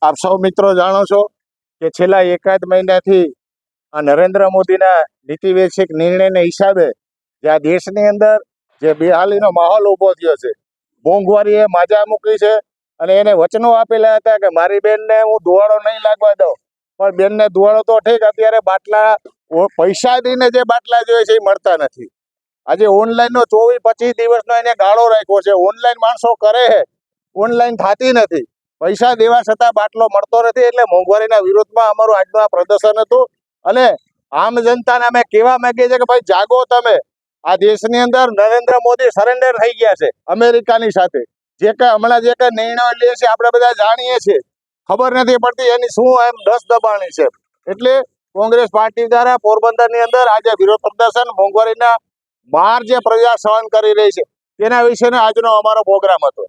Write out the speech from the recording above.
આપ સૌ મિત્રો જાણો છો કે છેલ્લા એકાદ મહિનાથી આ નરેન્દ્ર મોદીના નીતિવેશિક નિર્ણયને હિસાબે જે આ દેશની અંદર જે બેહાલીનો માહોલ ઊભો થયો છે, મોંઘવારીએ માજા મૂકી છે અને એને વચનો આપેલા હતા કે મારી બેનને હું ધુવાડો નહીં લાગવા દઉં, પણ બેનને ધુવાડો તો ઠીક, અત્યારે બાટલા પૈસા દઈને જે બાટલા જોઈએ છે એ મળતા નથી. આજે ઓનલાઈનનો 24-25 દિવસનો એને ગાળો રાખ્યો છે. ઓનલાઈન માણસો કરે છે, ઓનલાઈન થતી નથી, પૈસા દેવા છતાં બાટલો મળતો નથી. એટલે મોંઘવારીના વિરોધમાં અમારું આજનું આ પ્રદર્શન હતું. અને આમ જનતાને અમે કહેવા માંગીએ છીએ કે ભાઈ જાગો તમે. આ દેશની અંદર નરેન્દ્ર મોદી સરેન્ડર થઈ ગયા છે અમેરિકાની સાથે. જે કંઈ હમણાં જે કંઈ નિર્ણયો લે છે આપણે બધા જાણીએ છીએ, ખબર નથી પડતી એની શું એમ દસ દબાણી છે. એટલે કોંગ્રેસ પાર્ટી દ્વારા પોરબંદરની અંદર આજે વિરોધ પ્રદર્શન, મોંઘવારીના માર જે પ્રજા સહન કરી રહી છે તેના વિશેનો આજનો અમારો પ્રોગ્રામ હતો.